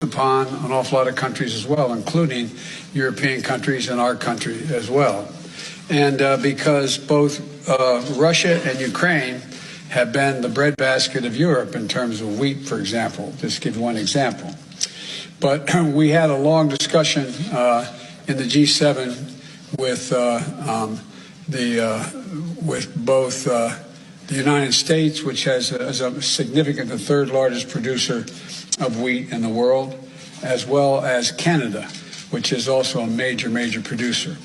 upon an awful lot of countries as well, including European countries and our country as well. And because both Russia and Ukraine have been the breadbasket of Europe in terms of wheat, for example, just to give one example. But we had a long discussion in the G7 with both the United States, which has a significant, the third largest producer of wheat in the world, as well as Canada, which is also a major producer.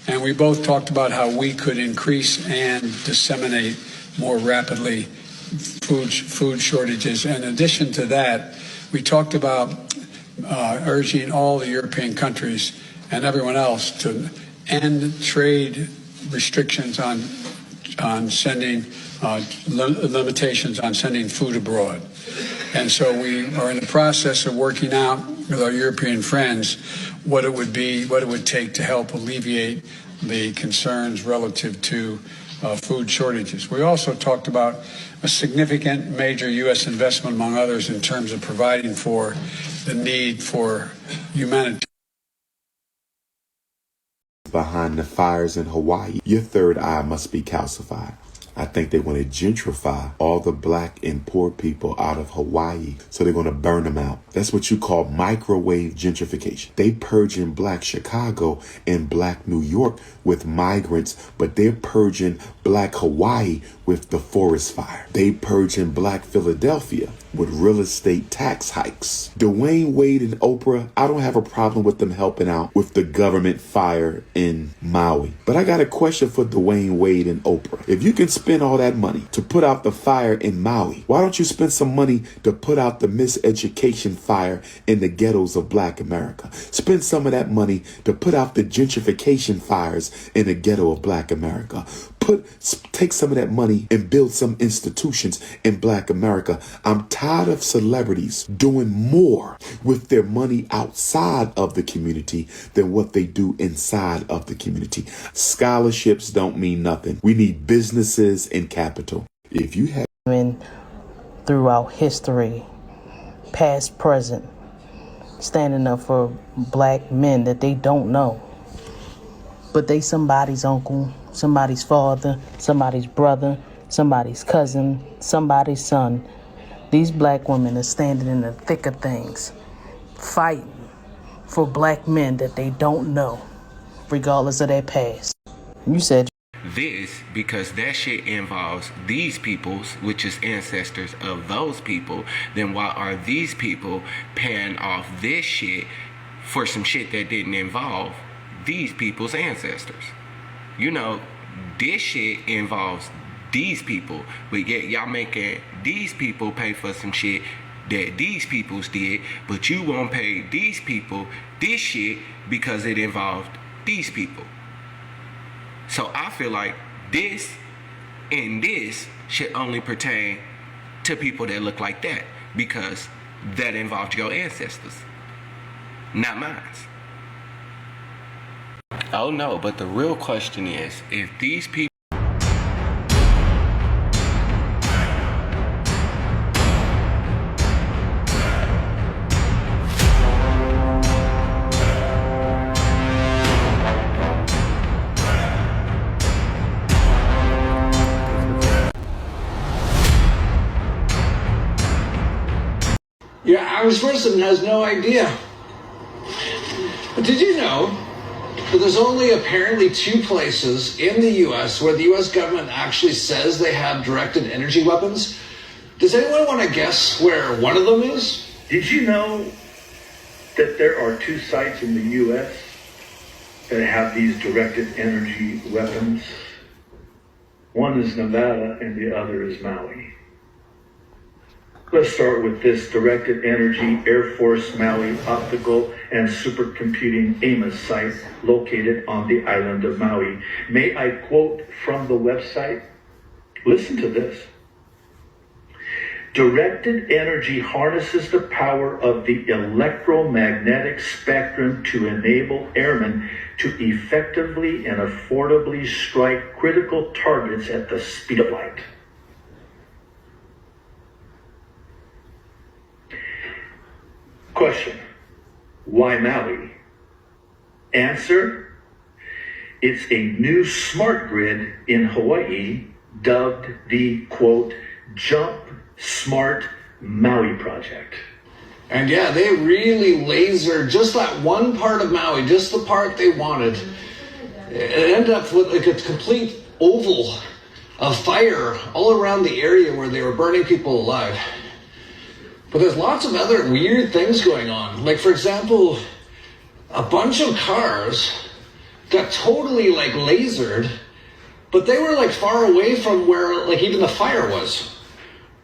And we both talked about how we could increase and disseminate more rapidly food shortages. In addition to that, we talked about urging all the European countries and everyone else to end trade restrictions on sending limitations on sending food abroad. And so we are in the process of working out with our European friends what it would take to help alleviate the concerns relative to food shortages. We also talked about a significant major U.S. investment, among others, in terms of providing for the need for humanitarian. Behind the fires in Hawaii, your third eye must be calcified. I think they want to gentrify all the black and poor people out of Hawaii. So they're going to burn them out. That's what you call microwave gentrification. They purging black Chicago and black New York with migrants, but they're purging black Hawaii with the forest fire. They purging black Philadelphia with real estate tax hikes. Dwayne Wade and Oprah, I don't have a problem with them helping out with the government fire in Maui. But I got a question for Dwayne Wade and Oprah. If you can spend all that money to put out the fire in Maui, why don't you spend some money to put out the miseducation fire in the ghettos of black America? Spend some of that money to put out the gentrification fires in the ghetto of black America. Take some of that money and build some institutions in black America. I'm tired of celebrities doing more with their money outside of the community than what they do inside of the community. Scholarships don't mean nothing. We need businesses and capital. If you have throughout history, past, present, standing up for black men that they don't know, but they somebody's uncle, somebody's father, somebody's brother, somebody's cousin, somebody's son. These black women are standing in the thick of things, fighting for black men that they don't know, regardless of their past. You said this because that shit involves these peoples, which is ancestors of those people. Then why are these people paying off this shit for some shit that didn't involve these people's ancestors? You know, this shit involves these people, but yet y'all making these people pay for some shit that these peoples did, but you won't pay these people this shit because it involved these people. So I feel like this and this should only pertain to people that look like that, because that involved your ancestors, not mine. Oh no, but the real question is, if these people Your average person has no idea. But did you know that there's only apparently 2 places in the U.S. where the U.S. government actually says they have directed energy weapons? Does anyone want to guess where one of them is? Did you know that there are 2 sites in the U.S. that have these directed energy weapons? One is Nevada and the other is Maui. Let's start with this directed energy Air Force Maui optical and supercomputing AMOS site located on the island of Maui. May I quote from the website? Listen to this. Directed energy harnesses the power of the electromagnetic spectrum to enable airmen to effectively and affordably strike critical targets at the speed of light. Question. Why Maui? Answer: it's a new smart grid in Hawaii dubbed the, quote, Jump Smart Maui Project. And yeah, they really lasered just that one part of Maui, just the part they wanted. It ended up with like a complete oval of fire all around the area where they were burning people alive. But there's lots of other weird things going on. Like, for example, a bunch of cars got totally like lasered, but they were like far away from where like even the fire was.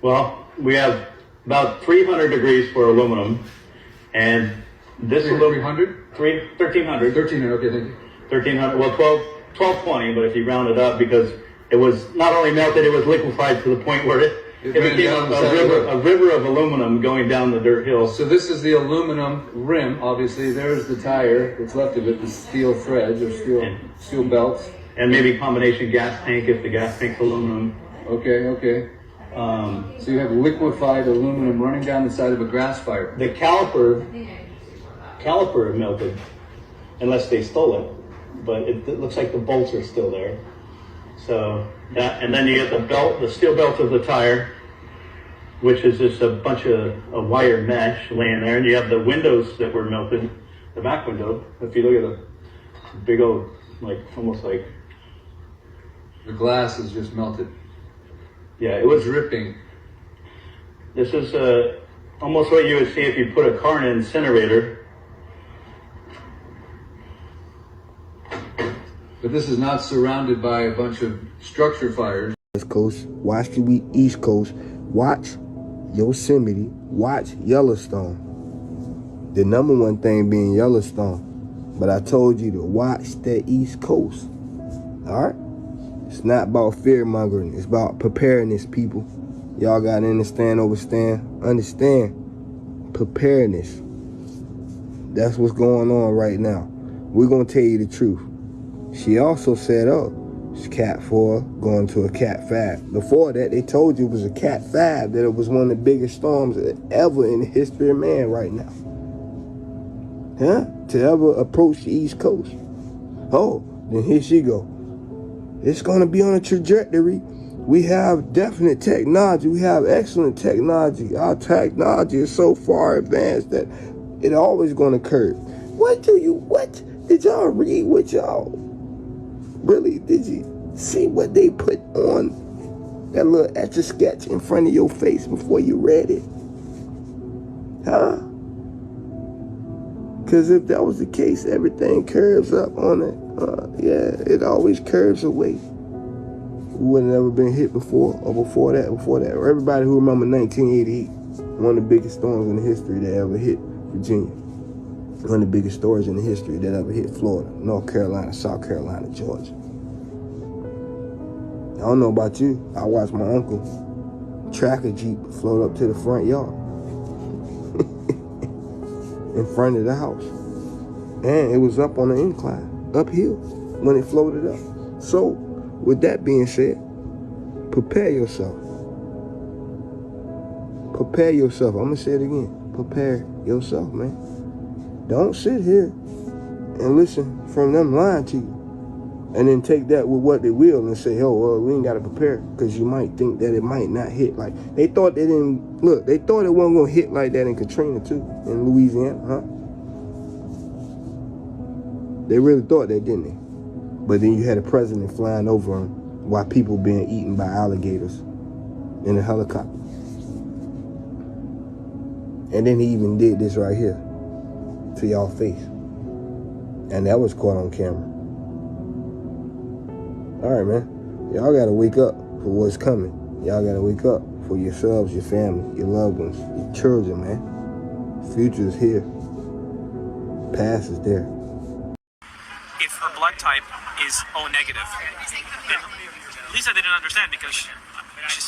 Well, we have about 300 degrees for aluminum, and this 300? 1300. 1300, okay, thank you. 1300, well, 1220, but if you round it up, because it was not only melted, it was liquefied to the point where it became a river of aluminum going down the dirt hill. So this is the aluminum rim, obviously. There's the tire that's left of it, the steel threads or steel belts. And maybe combination gas tank if the gas tank's aluminum. Okay. So you have liquefied aluminum running down the side of a grass fire. The caliper melted, unless they stole it. But it looks like the bolts are still there. So that, and then you get the belt, the steel belt of the tire, which is just a bunch of a wire mesh laying there, and you have the windows that were melted, the back window. If you look at the big old, like almost like The glass is just melted. yeah, it was. Dripping. This is almost what you would see if you put a car in an incinerator. But this is not surrounded by a bunch of structure fires. West Coast, watch the East Coast, watch Yosemite, watch Yellowstone. The number one thing being Yellowstone. But I told you to watch the East Coast. Alright? It's not about fear mongering, it's about preparedness, people. Y'all gotta understand preparedness. That's what's going on right now. We're gonna tell you the truth. She also said, it's Cat 4 going to a Cat 5. Before that, they told you it was a Cat 5, that it was one of the biggest storms ever in the history of man right now. To ever approach the East Coast. Then here she go. It's going to be on a trajectory. We have definite technology. We have excellent technology. Our technology is so far advanced that it always going to curve. What did y'all read? What y'all really, did you see what they put on that little etch a sketch in front of your face before you read it? Because if that was the case, everything curves up on it. It always curves away. We would have never been hit before, or before that. Everybody who remember 1988, one of the biggest storms in the history that ever hit Virginia. One of the biggest stories in the history that ever hit Florida, North Carolina, South Carolina, Georgia. I don't know about you. I watched my uncle track a Jeep float up to the front yard. In front of the house. And it was up on an incline, uphill, when it floated up. So, with that being said, prepare yourself. Prepare yourself. I'm going to say it again. Prepare yourself, man. Don't sit here and listen from them lying to you. And then take that with what they will and say, we ain't got to prepare. Because you might think that it might not hit like... They thought they didn't... Look, they thought it wasn't going to hit like that in Katrina, too. In Louisiana, They really thought that, didn't they? But then you had a president flying over them while people being eaten by alligators in a helicopter. And then he even did this right here to y'all face. And that was caught on camera. All right, man. Y'all got to wake up for what's coming. Y'all got to wake up for yourselves, your family, your loved ones, your children, man. Future is here. Past is there. If her blood type is O negative. And Lisa didn't understand because she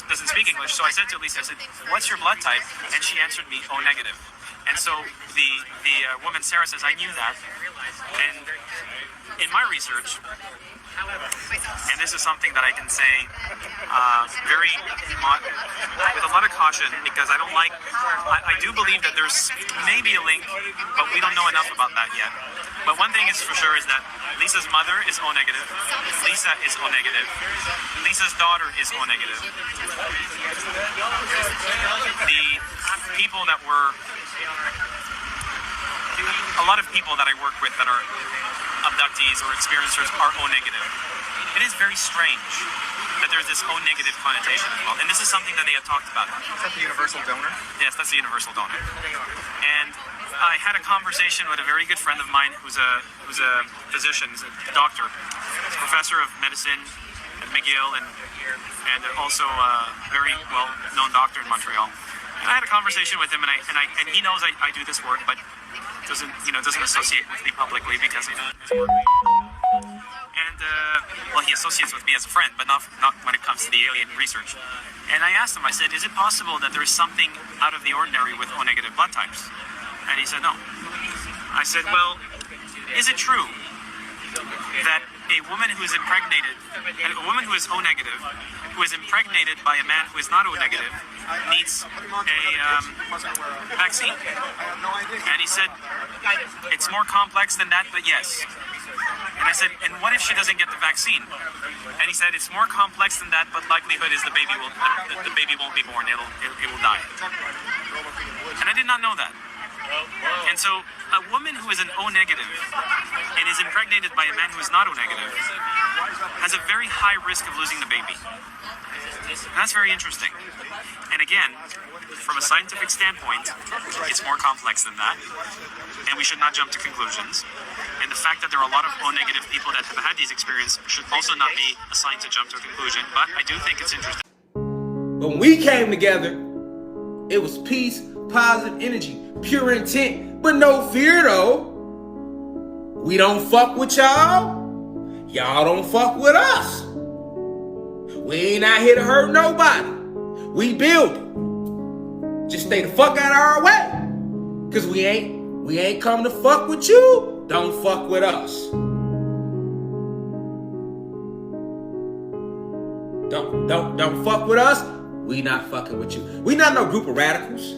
doesn't speak English, so I said to Lisa, I said, what's your blood type? And she answered me O negative. And so the woman Sarah says, I knew that. And in my research, and this is something that I can say with a lot of caution, because I don't like, I do believe that there's maybe a link, but we don't know enough about that yet. But one thing is for sure is that Lisa's mother is O negative, Lisa is O negative, Lisa's daughter is O negative. The people that were, a lot of people that I work with that are abductees or experiencers are O negative. It is very strange that there's this O negative connotation as well. And this is something that they had talked about. Is that the universal donor? Yes, that's the universal donor. And I had a conversation with a very good friend of mine who's a physician, he's a doctor, he's a professor of medicine at McGill and also a very well-known doctor in Montreal. And I had a conversation with him, and he knows I do this work, but doesn't associate with me publicly because of his work. And he associates with me as a friend, but not when it comes to the alien research. And I asked him, I said, is it possible that there is something out of the ordinary with O negative blood types? And he said, no. I said, well, is it true that a woman who is impregnated, a woman who is O negative, who is impregnated by a man who is not O negative, needs a vaccine? And he said, it's more complex than that, but yes. And I said, and what if she doesn't get the vaccine? And he said, it's more complex than that, but likelihood is the baby won't be born. It will die. And I did not know that. And so a woman who is an O negative and is impregnated by a man who is not O negative has a very high risk of losing the baby. And that's very interesting. And again, from a scientific standpoint, it's more complex than that. And we should not jump to conclusions. And the fact that there are a lot of O negative people that have had these experiences should also not be a sign to jump to a conclusion. But I do think it's interesting. When we came together, it was peace, positive energy, pure intent, but no fear though. We don't fuck with y'all. Y'all don't fuck with us. We ain't out here to hurt nobody. We build it. Just stay the fuck out of our way. Cause we ain't come to fuck with you. Don't fuck with us. Don't fuck with us. We not fucking with you. We not no group of radicals.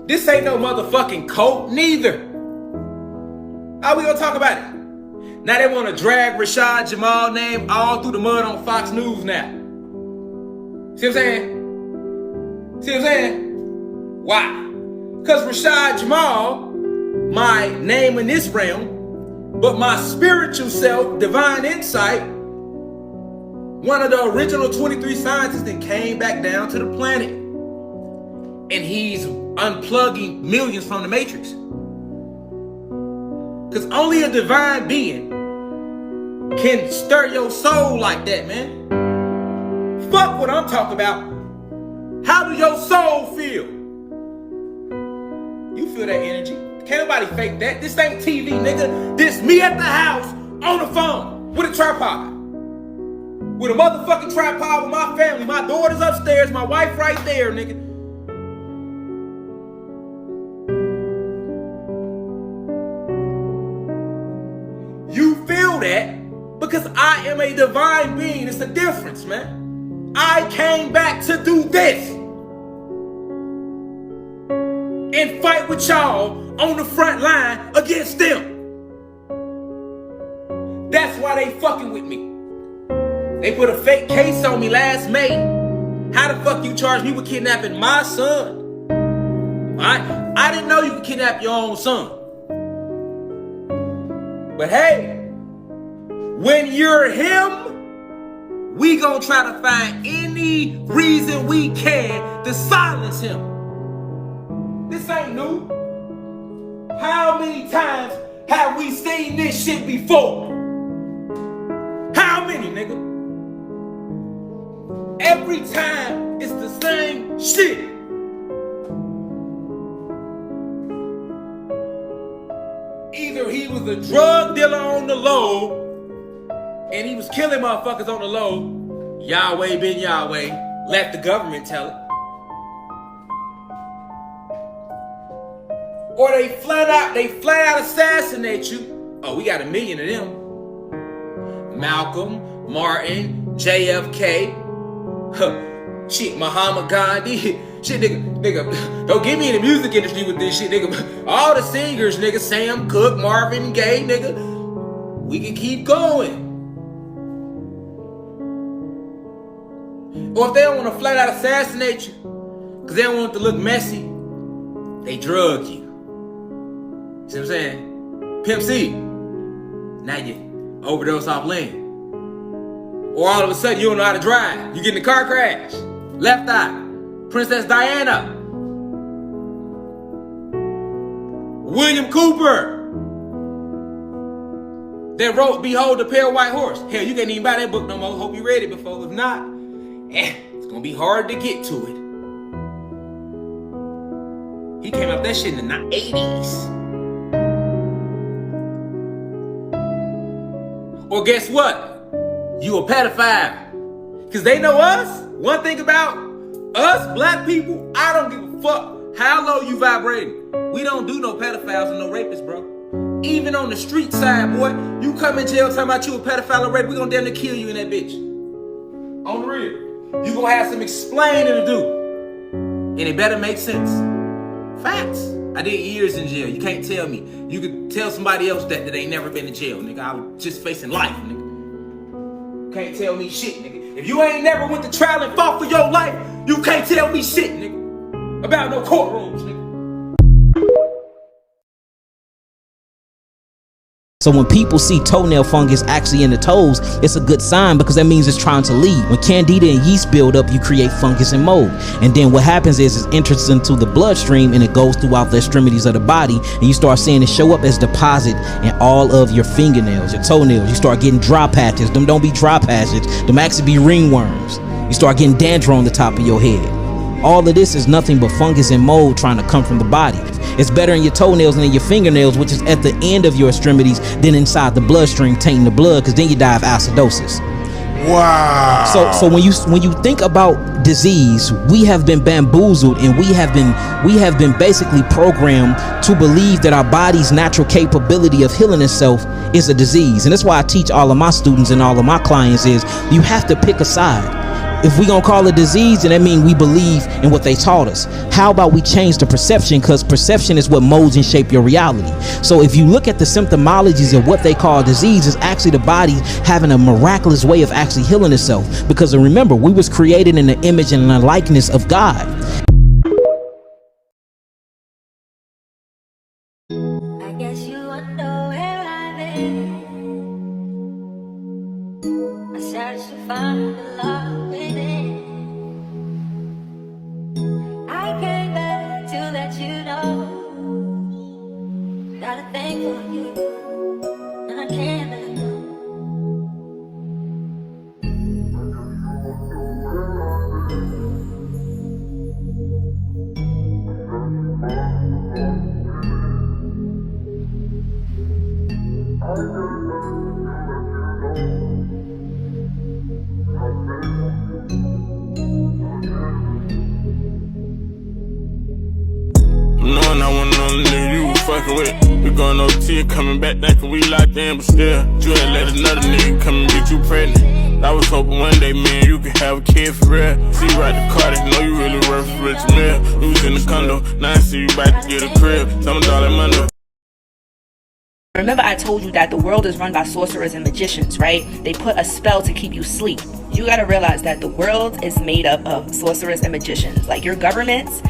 This ain't no motherfucking cult neither. How we gonna talk about it? Now they wanna drag Rashad Jamal name all through the mud on Fox News now. See what I'm saying? See what I'm saying? Why? Because Rashad Jamal, my name in this realm, but my spiritual self, divine insight, one of the original 23 scientists that came back down to the planet. And he's unplugging millions from the matrix. Because only a divine being can stir your soul like that, man. Fuck what I'm talking about. How do your soul feel? You feel that energy. Can't nobody fake that. This ain't TV, nigga. This me at the house on the phone with a tripod. With a motherfucking tripod with my family. My daughter's upstairs, my wife right there, nigga. You feel that because I am a divine being. It's the difference, man. I came back to do this. And fight with y'all on the front line against them. That's why they fucking with me. They put a fake case on me last May. How the fuck you charge me with kidnapping my son? I didn't know you could kidnap your own son. But hey, when you're him, we gonna try to find any reason we can to silence him. This ain't new. How many times have we seen this shit before? How many, nigga? Every time it's the same shit. Either he was a drug dealer on the low and he was killing motherfuckers on the low. Yahweh been Yahweh. Let the government tell it. or they flat out assassinate you. Oh, we got 1 million of them. Malcolm, Martin, JFK, shit, Muhammad Gandhi. Shit, nigga, don't get me in the music industry with this shit, nigga. All the singers, nigga, Sam Cooke, Marvin Gaye, nigga. We can keep going. Or if they don't want to flat out assassinate you, because they don't want it to look messy, they drug you. See what I'm saying? Pimp C. Now you overdose off lean. Or all of a sudden you don't know how to drive. You get in a car crash. Left eye. Princess Diana. William Cooper. That wrote Behold the Pale White Horse. Hell, you can't even buy that book no more. Hope you read it before. If not, it's gonna be hard to get to it. He came up with that shit in the 80s. Or guess what? You a pedophile. Cause they know us. One thing about us black people, I don't give a fuck how low you vibrating. We don't do no pedophiles and no rapists, bro. Even on the street side, boy, you come in jail talking about you a pedophile or rape, we gonna damn near kill you in that bitch. On the real. You gonna have some explaining to do. And it better make sense. Facts. I did years in jail. You can't tell me. You could tell somebody else that ain't never been in jail, nigga. I was just facing life, nigga. You can't tell me shit, nigga. If you ain't never went to trial and fought for your life, you can't tell me shit, nigga. About no courtrooms, nigga. So when people see toenail fungus actually in the toes, it's a good sign because that means it's trying to leave. When candida and yeast build up, you create fungus and mold. And then what happens is it enters into the bloodstream and it goes throughout the extremities of the body. And you start seeing it show up as deposit in all of your fingernails, your toenails. You start getting dry patches. Them don't be dry patches. Them actually be ringworms. You start getting dandruff on the top of your head. All of this is nothing but fungus and mold trying to come from the body. It's better in your toenails than in your fingernails, which is at the end of your extremities, than inside the bloodstream, tainting the blood, because then you die of acidosis. Wow. So when you think about disease, we have been bamboozled and we have been basically programmed to believe that our body's natural capability of healing itself is a disease. And that's why I teach all of my students and all of my clients is you have to pick a side. If we gonna call it disease, then that means we believe in what they taught us. How about we change the perception? Because perception is what molds and shape your reality. So if you look at the symptomologies of what they call disease, it's actually the body having a miraculous way of actually healing itself. Because remember, we was created in the image and the likeness of God. I guess you wonder where I've been. I searched to find the love. I came back to let you know got a thing for you, and I can't let go. Knowing I wasn't the only nigga you was fucking with. We going OT and coming back thinking we locked in, but still, you ain't let another nigga come and get you pregnant. I was hoping one day, man, you could have a kid for real. See you ride the car, they know you really worth a rich meal. You was in the condo, now I see you about to get a crib. Some dollar money. Remember I told you that the world is run by sorcerers and magicians, right? They put a spell to keep you asleep. You gotta realize that the world is made up of sorcerers and magicians. Like your governments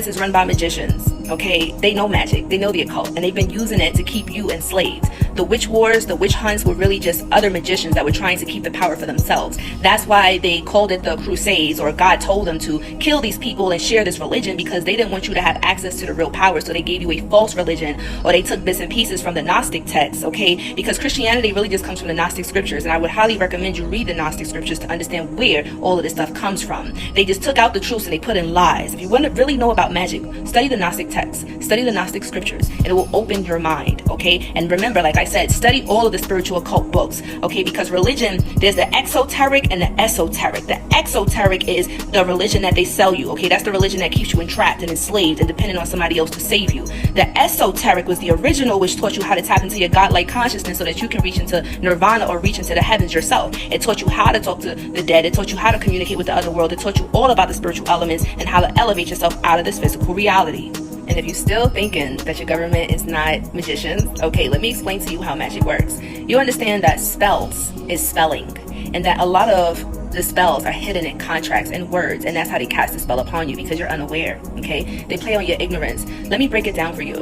is run by magicians, okay? They know magic, they know the occult, and they've been using it to keep you enslaved. The witch wars, the witch hunts were really just other magicians that were trying to keep the power for themselves. That's why they called it the Crusades, or God told them to kill these people and share this religion because they didn't want you to have access to the real power, so they gave you a false religion, or they took bits and pieces from the Gnostic texts, okay? Because Christianity really just comes from the Gnostic scriptures, and I would highly recommend you read the Gnostic scriptures to understand where all of this stuff comes from. They just took out the truths and they put in lies. If you want to really know about magic, study the Gnostic texts, study the Gnostic scriptures, and it will open your mind, okay? And remember, like I said, study all of the spiritual occult books, okay? Because religion, there's the exoteric and the esoteric. The exoteric is the religion that they sell you, okay? That's the religion that keeps you entrapped and enslaved and dependent on somebody else to save you. The esoteric was the original, which taught you how to tap into your godlike consciousness so that you can reach into nirvana or reach into the heavens yourself. It taught you how to talk to the dead. It taught you how to communicate with the other world. It taught you all about the spiritual elements and how to elevate yourself out of this physical reality. And if you're still thinking that your government is not magicians, okay, let me explain to you how magic works. You understand that spells is spelling, and that a lot of the spells are hidden in contracts and words, and that's how they cast the spell upon you because you're unaware, okay? They play on your ignorance. Let me break it down for you.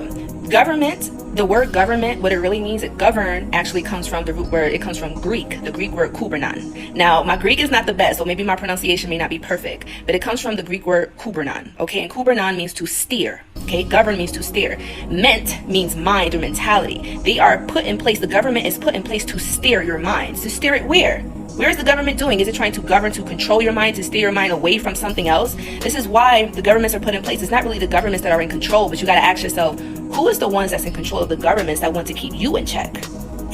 Government, the word government, what it really means, govern actually comes from the root word, it comes from Greek, the Greek word kubernon. Now, my Greek is not the best, so maybe my pronunciation may not be perfect, but it comes from the Greek word kubernon, okay? And kubernon means to steer, okay? Govern means to steer. Ment means mind or mentality. They are put in place, the government is put in place to steer your mind. To steer it where? Where is the government doing? Is it trying to govern, to control your mind, to steer your mind away from something else? This is why the governments are put in place. It's not really the governments that are in control, but you got to ask yourself, who is the ones that's in control of the governments that want to keep you in check?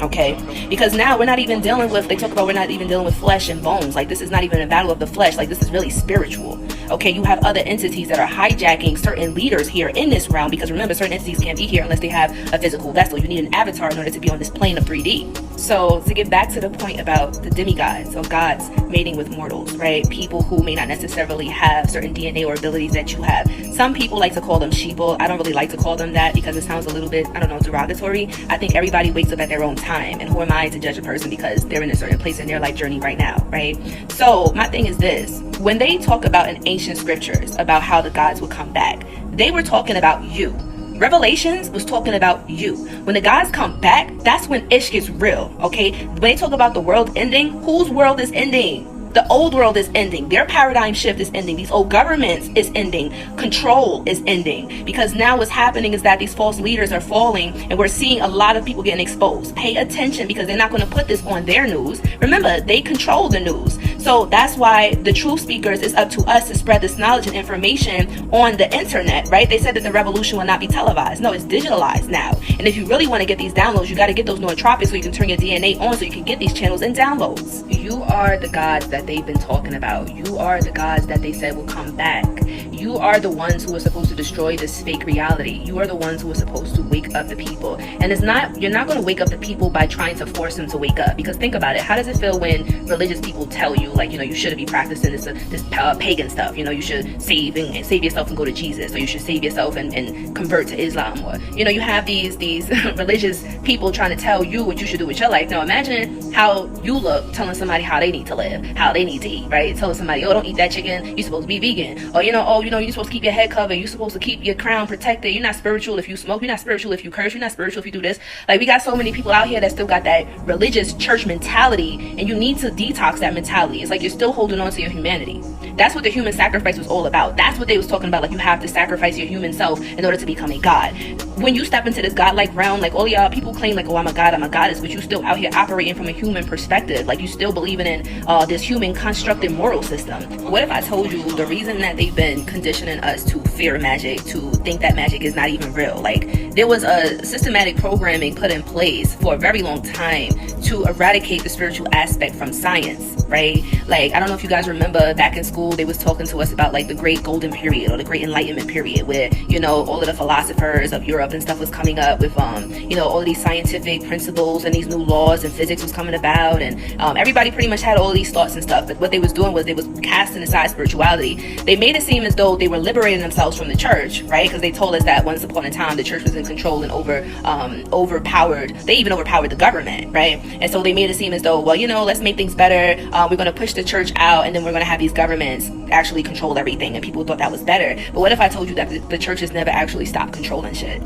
Okay, because now we're not even dealing with, they talk about we're not even dealing with flesh and bones. Like, this is not even a battle of the flesh. Like, this is really spiritual. Okay, you have other entities that are hijacking certain leaders here in this realm, because remember, certain entities can't be here unless they have a physical vessel. You need an avatar in order to be on this plane of 3D. So to get back to the point about the demigods or gods mating with mortals, right? People who may not necessarily have certain DNA or abilities that you have. Some people like to call them sheeple. I don't really like to call them that because it sounds a little bit, I don't know, derogatory. I think everybody wakes up at their own time, and who am I to judge a person because they're in a certain place in their life journey right now, right? So my thing is this: when they talk about in ancient scriptures about how the gods would come back, they were talking about you. Revelations was talking about you. When the gods come back, that's when ish gets real, okay? When they talk about the world ending, whose world is ending? The old world is ending. Their paradigm shift is ending. These old governments is ending. Control is ending. Because now what's happening is that these false leaders are falling, and we're seeing a lot of people getting exposed. Pay attention, because they're not going to put this on their news. Remember, they control the news. So that's why the truth speakers, is up to us to spread this knowledge and information on the internet, right? They said that the revolution will not be televised. No, it's digitalized now. And if you really want to get these downloads, you got to get those nootropics so you can turn your DNA on so you can get these channels and downloads. You are the gods that they've been talking about. You are the gods that they said will come back. You are the ones who are supposed to destroy this fake reality. You are the ones who are supposed to wake up the people. And it's not, you're not going to wake up the people by trying to force them to wake up. Because think about it. How does it feel when religious people tell you, like, you know, you shouldn't be practicing this pagan stuff? You know, you should save yourself and go to Jesus, or you should save yourself and convert to Islam, or, you know, you have these religious people trying to tell you what you should do with your life. Now imagine how you look telling somebody how they need to live, how they need to eat, right? Telling somebody, oh, don't eat that chicken, you're supposed to be vegan. Or, you know, oh, you know, you're supposed to keep your head covered, you're supposed to keep your crown protected. You're not spiritual if you smoke, you're not spiritual if you curse, you're not spiritual if you do this. Like, we got so many people out here that still got that religious church mentality, and you need to detox that mentality. It's like you're still holding on to your humanity. That's what the human sacrifice was all about. That's what they was talking about. Like, you have to sacrifice your human self in order to become a god. When you step into this godlike realm, like all y'all people claim like, oh, I'm a god, I'm a goddess, but you still out here operating from a human perspective. Like, you still believing in this human constructed moral system. What if I told you the reason that they've been conditioning us to fear magic, to think that magic is not even real? Like, there was a systematic programming put in place for a very long time to eradicate the spiritual aspect from science, right? Like, I don't know if you guys remember back in school, they was talking to us about like the Great Golden Period or the Great Enlightenment Period, where, you know, all of the philosophers of Europe and stuff was coming up with, you know, all of these scientific principles and these new laws, and physics was coming about, and everybody pretty much had all of these thoughts and stuff. But what they was doing was they was casting aside spirituality. They made it seem as though they were liberating themselves from the church, right? Because they told us that once upon a time the church was in control and overpowered. They even overpowered the government, right? And so they made it seem as though, well, you know, let's make things better. We're going to push the church out, and then we're going to have these governments actually control everything. And people thought that was better. But what if I told you that the church has never actually stopped controlling shit?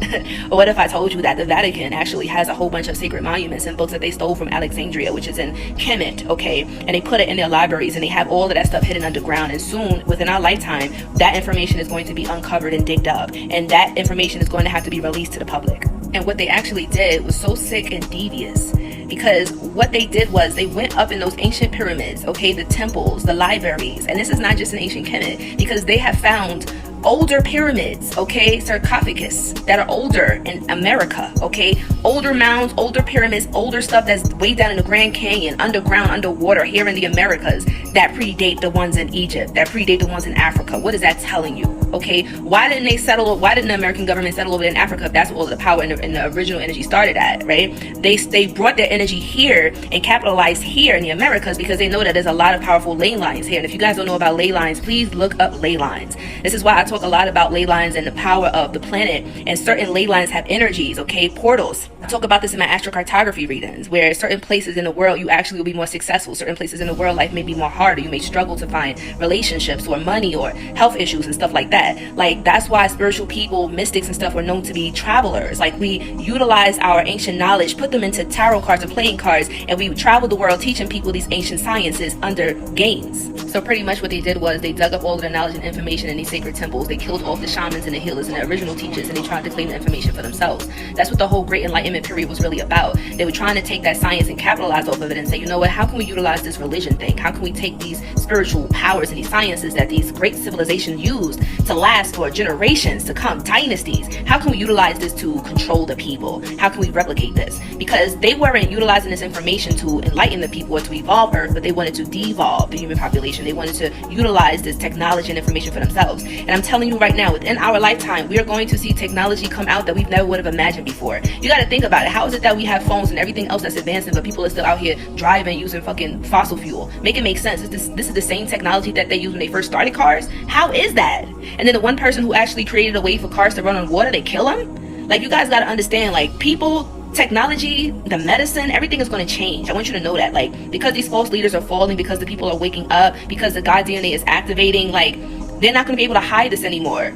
Or what if I told you that the Vatican actually has a whole bunch of sacred monuments and books that they stole from Alexandria, which is in Kemet, okay? And they put it in their libraries, and they have all of that stuff hidden underground. And soon, within our lifetime, that information is going to be uncovered and digged up. And that information is going to have to be released to the public. And what they actually did was so sick and devious, because what they did was they went up in those ancient pyramids, okay, the temples, the libraries, and this is not just in ancient Kemet, because they have found older pyramids, okay, sarcophagus that are older in America, okay, older mounds, older pyramids, older stuff that's way down in the Grand Canyon, underground, underwater here in the Americas that predate the ones in Egypt, that predate the ones in Africa. What is that telling you? Okay, why didn't the American government settle over in Africa if that's where all the power and the original energy started at, right? They brought their energy here and capitalized here in the Americas because they know that there's a lot of powerful ley lines here. And if you guys don't know about ley lines, please look up ley lines. This is why I talk a lot about ley lines and the power of the planet, and certain ley lines have energies, okay, portals. I talk about this in my astrocartography readings, where certain places in the world you actually will be more successful. Certain places in the world life may be more harder. You may struggle to find relationships or money or health issues and stuff like that. Like, that's why spiritual people, mystics and stuff, were known to be travelers. Like, we utilize our ancient knowledge, put them into tarot cards or playing cards, and we travel the world teaching people these ancient sciences under games. So pretty much what they did was they dug up all of the knowledge and information in these sacred temples. They killed off the shamans and the healers and the original teachers, and they tried to claim the information for themselves. That's what the whole Great Enlightenment period was really about. They were trying to take that science and capitalize off of it and say, you know what, how can we utilize this religion thing? How can we take these spiritual powers and these sciences that these great civilizations used to last for generations to come, dynasties? How can we utilize this to control the people? How can we replicate this? Because they weren't utilizing this information to enlighten the people or to evolve Earth, but they wanted to devolve the human population. They wanted to utilize this technology and information for themselves. And I'm telling you right now, within our lifetime, we are going to see technology come out that we've never would have imagined before. You got to think about it. How is it that we have phones and everything else that's advancing, but people are still out here driving using fucking fossil fuel? Make it make sense. This is the same technology that they used when they first started cars. How is that? And then the one person who actually created a way for cars to run on water, they kill him? Like, you guys got to understand, like, people, technology, the medicine, everything is going to change. I want you to know that, like, because these false leaders are falling, because the people are waking up, because the God DNA is activating, like, they're not going to be able to hide this anymore.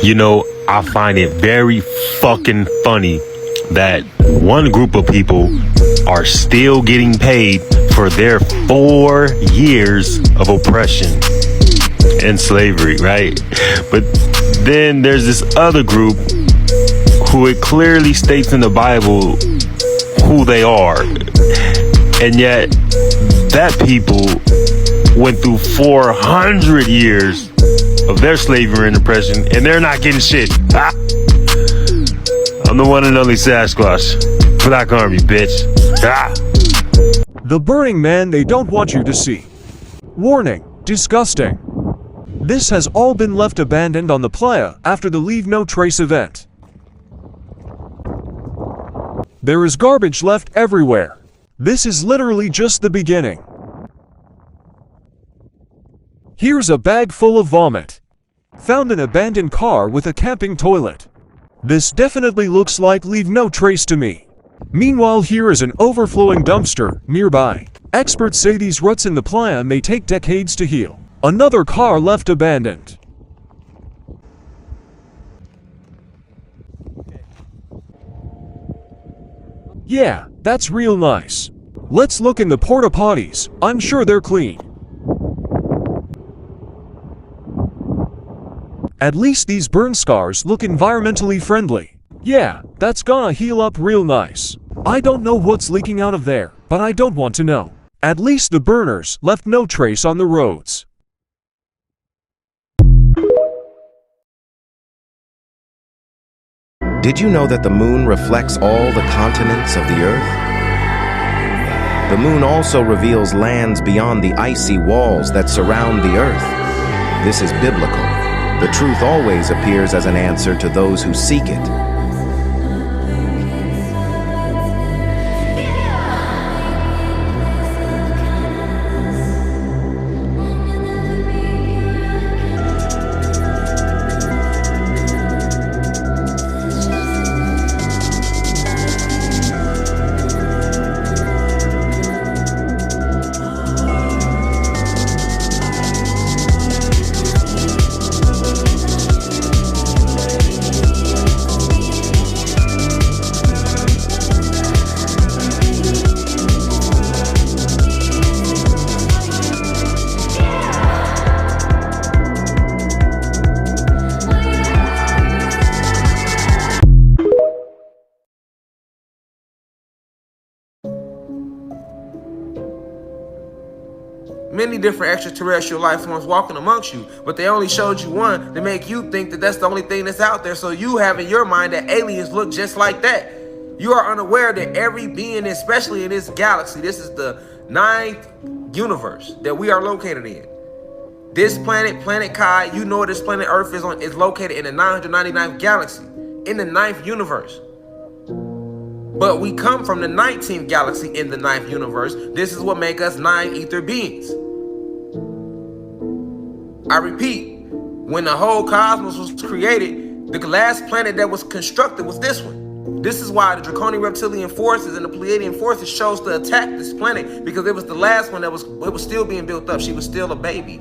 You know, I find it very fucking funny that one group of people are still getting paid for their 4 years of oppression and slavery, right? But then there's this other group who it clearly states in the Bible who they are, and yet that people went through 400 years of their slavery and oppression, and they're not getting shit. Ah. I'm the one and only Sasquatch. Black Army, bitch. Ah. The Burning Man they don't want you to see. Warning, disgusting. This has all been left abandoned on the playa after the Leave No Trace event. There is garbage left everywhere. This is literally just the beginning. Here's a bag full of vomit. Found an abandoned car with a camping toilet. This definitely looks like Leave No Trace to me. Meanwhile, here is an overflowing dumpster nearby. Experts say these ruts in the playa may take decades to heal. Another car left abandoned. Yeah, that's real nice. Let's look in the porta potties. I'm sure they're clean. At least these burn scars look environmentally friendly. Yeah, that's gonna heal up real nice. I don't know what's leaking out of there, but I don't want to know. At least the burners left no trace on the roads. Did you know that the moon reflects all the continents of the Earth? The moon also reveals lands beyond the icy walls that surround the Earth. This is biblical. The truth always appears as an answer to those who seek it. many different extraterrestrial life forms walking amongst you, but they only showed you one to make you think that that's the only thing that's out there. So you have in your mind that aliens look just like that. You are unaware that every being, especially in this galaxy, this is the 9th universe that we are located in. This planet, Planet Kai, you know this planet Earth is located in the 999th galaxy, in the 9th universe. But we come from the 19th galaxy in the 9th universe. This is what makes us 9 ether beings. I repeat, when the whole cosmos was created, the last planet that was constructed was this one. This is why the Draconian Reptilian forces and the Pleiadian forces chose to attack this planet, because it was the last one that was still being built up. She was still a baby.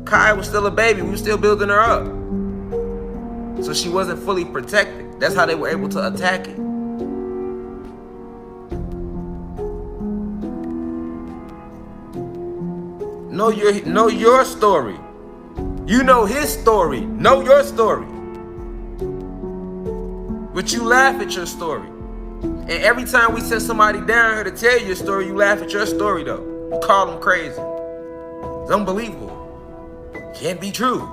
Kai was still a baby. We were still building her up. So she wasn't fully protected. That's how they were able to attack it. Know your story. You know his story. Know your story. But you laugh at your story. And every time we send somebody down here to tell your story, you laugh at your story though. You call them crazy. It's unbelievable. Can't be true.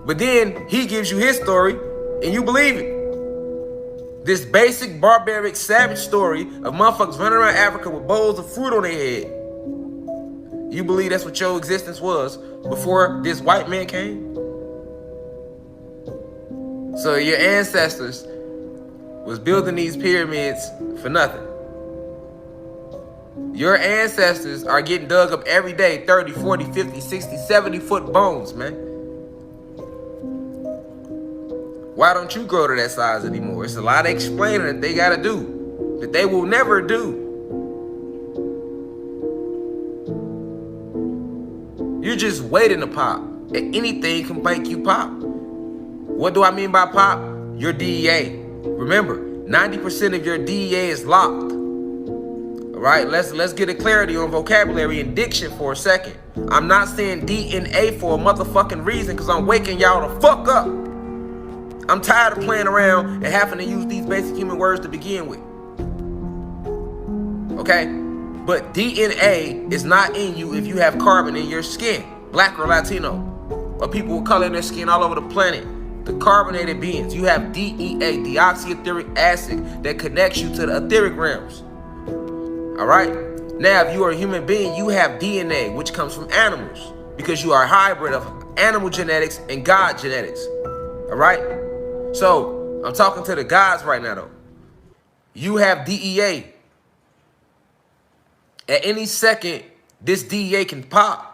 But then he gives you his story and you believe it. This basic, barbaric, savage story of motherfuckers running around Africa with bowls of fruit on their head. You believe that's what your existence was before this white man came? So your ancestors was building these pyramids for nothing. Your ancestors are getting dug up every day, 30, 40, 50, 60, 70 foot bones, man. Why don't you grow to that size anymore? It's a lot of explaining that they gotta do, that they will never do. You're just waiting to pop. And anything can make you pop. What do I mean by pop? Your DEA. Remember, 90% of your DEA is locked. All right, let's get a clarity on vocabulary and diction for a second. I'm not saying DNA for a motherfucking reason, because I'm waking y'all the fuck up. I'm tired of playing around and having to use these basic human words to begin with. Okay? But DNA is not in you if you have carbon in your skin, black or Latino, or people with color in their skin all over the planet. The carbonated beings, you have DEA, deoxyetheric acid, that connects you to the etheric realms. All right? Now, if you are a human being, you have DNA, which comes from animals, because you are a hybrid of animal genetics and God genetics. All right? So, I'm talking to the gods right now, though. You have DEA. At any second, this DEA can pop.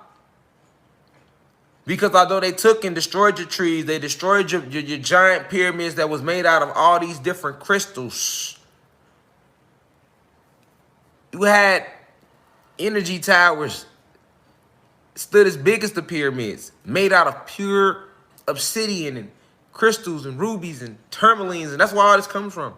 Because although they took and destroyed your trees, they destroyed your giant pyramids that was made out of all these different crystals. You had energy towers stood as big as the pyramids, made out of pure obsidian and crystals and rubies and tourmalines, and that's where all this comes from.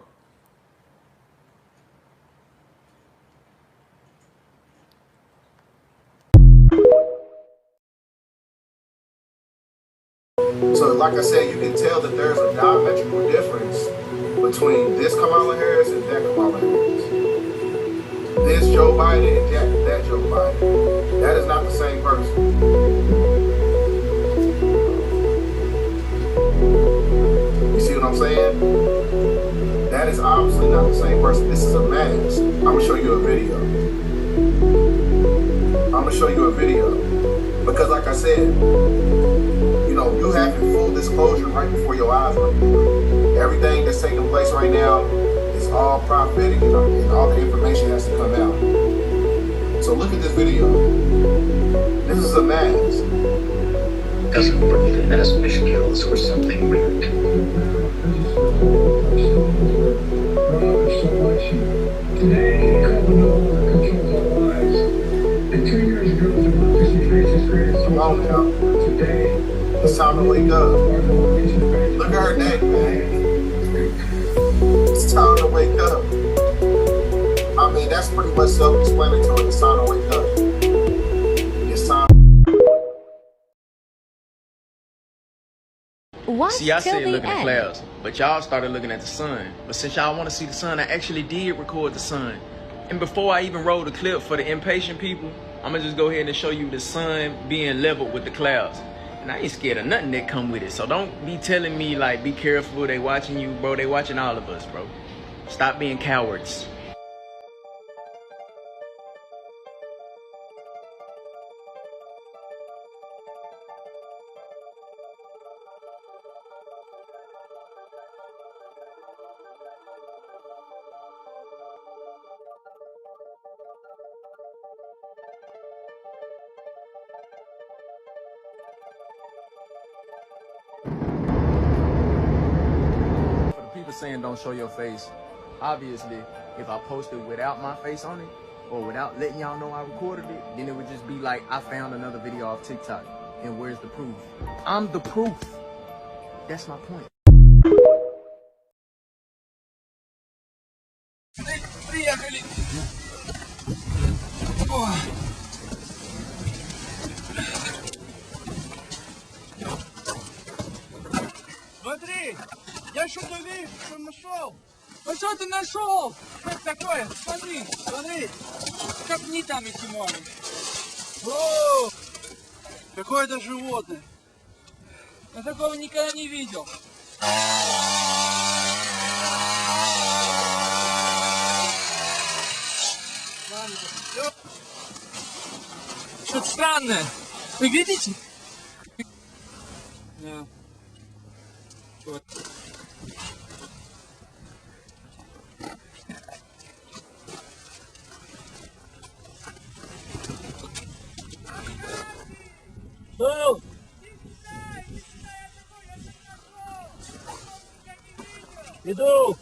So like I said, you can tell that there's a diametrical difference between this Kamala Harris and that Kamala Harris. This Joe Biden and that Joe Biden. That is not the same person. You see what I'm saying? That is obviously not the same person. This is a mask. I'm gonna show you a video. Because like I said, you know, you having full disclosure right before your eyes right now. Everything that's taking place right now is all prophetic, you know, and all the information has to come out. So look at this video. This is a mask. Doesn't prove that fish kills or something weird. Today, government controls our lives. And 2 years ago, democracy faces great. Come on now. Today, it's time to wake up. Look at her neck, man. It's time to wake up. I mean, that's pretty much self-explanatory. It's time to wake up. It's time. See, I said look at the clouds, but y'all started looking at the sun. But since y'all want to see the sun, I actually did record the sun. And before I even rolled the clip for the impatient people, I'm gonna just go ahead and show you the sun being leveled with the clouds. And I ain't scared of nothing that come with it. So don't be telling me like, be careful, they watching you, bro. They watching all of us, bro. Stop being cowards. For the people saying don't show your face, obviously, if I posted without my face on it, or without letting y'all know I recorded it, then it would just be like I found another video off TikTok. And where's the proof? I'm the proof. That's my point. Приехали. Смотри, я что-то вижу, что нашел. Ну что ты нашел? Что это такое? Смотри, смотри. Как не там эти море. О, какое-то животное. Я такого никогда не видел. Что-то странное. Вы видите? Да. Вот. Был. Иду.